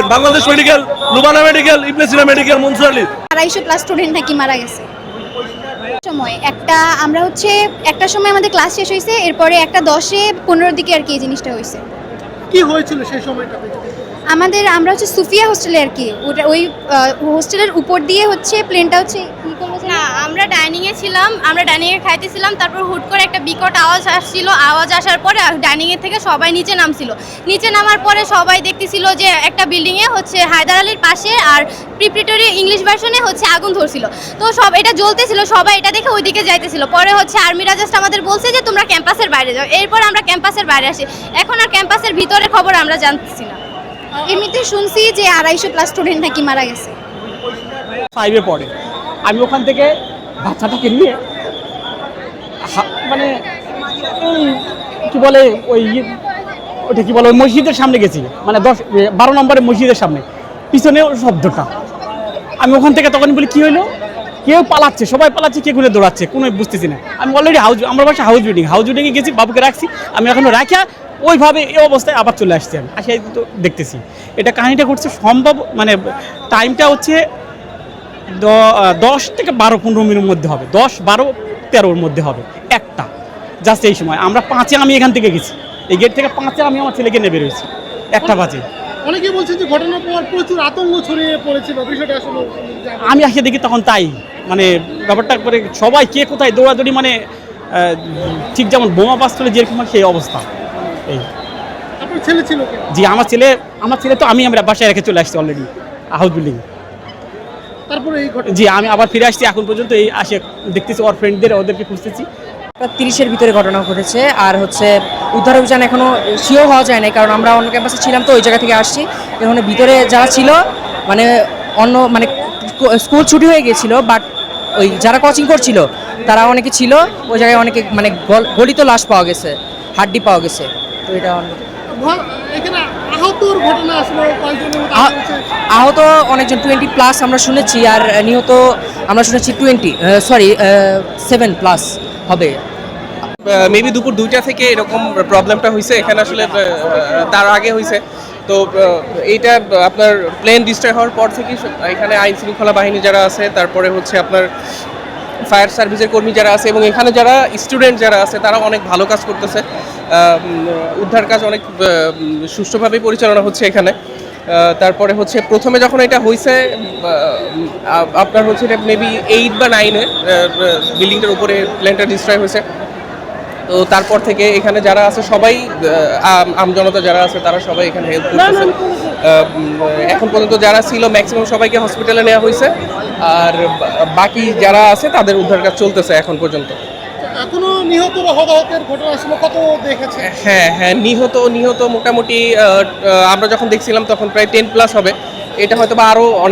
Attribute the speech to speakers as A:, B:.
A: Student, Bangladesh medical, Lubana medical, Ibn Sina medical, Mansur Ali.
B: 250+ student নাকি মারা গেছে। সময় আমরা হচ্ছে একটা সময় আমাদের ক্লাস শেষ হয়েছে, এরপরে 1:10-15 দিকে আর কি এই জিনিসটা হয়েছে।
C: কি হয়েছিল সেই সময়টাতে?
B: আমরা হচ্ছে সুফিয়া হোস্টেলে আর কি, ওই হোস্টেলের উপর দিয়ে হচ্ছে প্লেনটা হচ্ছে কি করলো
D: না, আমরা ডাইনিংয়ে ছিলাম, আমরা ডাইনিংয়ে খাইতেছিলাম, তারপর হুট করে একটা বিকট আওয়াজ আসছিল। আওয়াজ আসার পরে ডাইনিংয়ের থেকে সবাই নিচে নামছিল। নিচে নামার পরে সবাই দেখতেছিল যে একটা বিল্ডিংয়ে হচ্ছে হায়দার আলীর পাশে আর প্রিপারেটরি ইংলিশ ভার্সনে হচ্ছে আগুন ধরছিল। তো এটা জ্বলতেছিল, সবাই এটা দেখে ওইদিকে যাইতেছিল। পরে হচ্ছে আর্মিরা জাস্ট আমাদের বলছে যে তোমরা ক্যাম্পাসের বাইরে যাও। এরপর আমরা ক্যাম্পাসের বাইরে আসি। এখন আর ক্যাম্পাসের ভিতরে খবর আমরা জানতেছি না।
B: এমনিতে শুনছি যে 250+ স্টুডেন্ট নাকি মারা গেছে।
E: 5-এ পড়ে। আমি ওখান থেকে বাচ্চাটাকে নিয়ে মানে কি বলে ওটা কি বলে ওই মসজিদের সামনে গেছি, মানে 12 নম্বরের মসজিদের সামনে, পিছনে ওর শব্দটা। আমি ওখান থেকে তখন বলি কি হলো, কেউ পালাচ্ছে, সবাই পালাচ্ছে, কে ঘুরে দৌড়াচ্ছে, কোনো বুঝতেছি না। আমি অলরেডি আমার বাসা হাউস বিল্ডিংয়ে গেছি, বাবুকে রাখছি, আমি এখনো রাখা ওইভাবে এই অবস্থায় আবার চলে আসছি। আমি আসি তো দেখতেছি এটা কাহিনিটা ঘটছে সম্ভব, মানে টাইমটা হচ্ছে 10 থেকে 12-15 মিনিটের মধ্যে হবে, 10-12-13-র মধ্যে হবে একটা, জাস্ট এই সময়। আমরা 5-এ আমি এখান থেকে গেছি, এই গেট থেকে 5-এ আমি আমার ছেলেকে নেবে রয়েছি 1টা বাজে।
C: অনেকে বলছেন যে ঘটনার পর প্রচুর আতঙ্ক ছড়িয়ে পড়েছিল, বিষয়টা আসলে
E: আমি আসে দেখি তখন তাই, মানে ব্যাপারটা করে সবাই কে কোথায় দৌড়াদৌড়ি, মানে ঠিক যেমন বোমা বাস্টলে যেরকম সেই অবস্থা। এই
C: আপনার ছেলে ছিল কে?
E: জি, আমার ছেলে তো আমরা বাসায় রেখে চলে আসছি অলরেডি হাউস বিল্ডিং।
C: তারপরে এই ঘটনা
E: জি, আমি আবার ফিরে আসছি এখন পর্যন্ত, এই আসে দেখতেছি ওর ওদেরকে খুঁজতেছি।
F: 30-এর ভিতরে ঘটনা ঘটেছে। আর হচ্ছে উদ্ধার অভিযান এখনও শিওর হওয়া যায় নাই, কারণ আমরা অন্য ক্যাম্পাসে ছিলাম, তো ওই জায়গা থেকে আসছি। এখন ভিতরে যারা ছিল মানে মানে স্কুল ছুটি হয়ে গিয়েছিল, বাট ওই যারা কোচিং করছিল তারা অনেকে ছিল ওই জায়গায়, অনেকে মানে গলিত লাশ পাওয়া গেছে, হাড্ডি পাওয়া গেছে। তো এটা
C: এখানে আহতর ঘটনা আসলে কয়েকজনের মতো হয়েছে।
F: আহত অনেকজন 20+ আমরা শুনেছি, আর নিহত আমরা শুনেছি 7+ হবে।
G: মেবি দুপুর 2টা থেকে এরকম প্রবলেমটা হয়েছে এখানে, আসলে তার আগে হয়েছে। তো এইটা আপনার প্লেন ডিস্ট্রয় হওয়ার পর থেকেই এখানে আইন শৃঙ্খলা বাহিনী যারা আছে, তারপরে হচ্ছে আপনার ফায়ার সার্ভিসের কর্মী যারা আছে, এবং এখানে যারা স্টুডেন্ট যারা আছে তারা অনেক ভালো কাজ করতেছে। উদ্ধার কাজ অনেক সুষ্ঠুভাবে পরিচালনা হচ্ছে এখানে। তারপরে হচ্ছে প্রথমে যখন এটা হয়েছে আপনার হচ্ছে এটা মেবি 8 বা 9-এ বিল্ডিংটার উপরে প্লেনটা ডিস্ট্রয় হয়েছে। তো তারপর থেকে এখানে যারা আছে সবাই, আমজনতা যারা আছে তারা সবাই এখানে হেল্প করতেছে। এখন পর্যন্ত যারা ছিল ম্যাক্সিমাম সবাইকে হসপিটালে নেওয়া হয়েছে, আর বাকি যারা আছে তাদের উদ্ধার কাজ চলতেছে এখন পর্যন্ত।
C: এখনো নিহত হতাহতের ঘটনা আসলে কত দেখেছে?
G: হ্যাঁ, নিহত মোটামুটি আমরা যখন দেখছিলাম তখন প্রায় 10+ হবে। এটা হয়তো বা আরও অনেক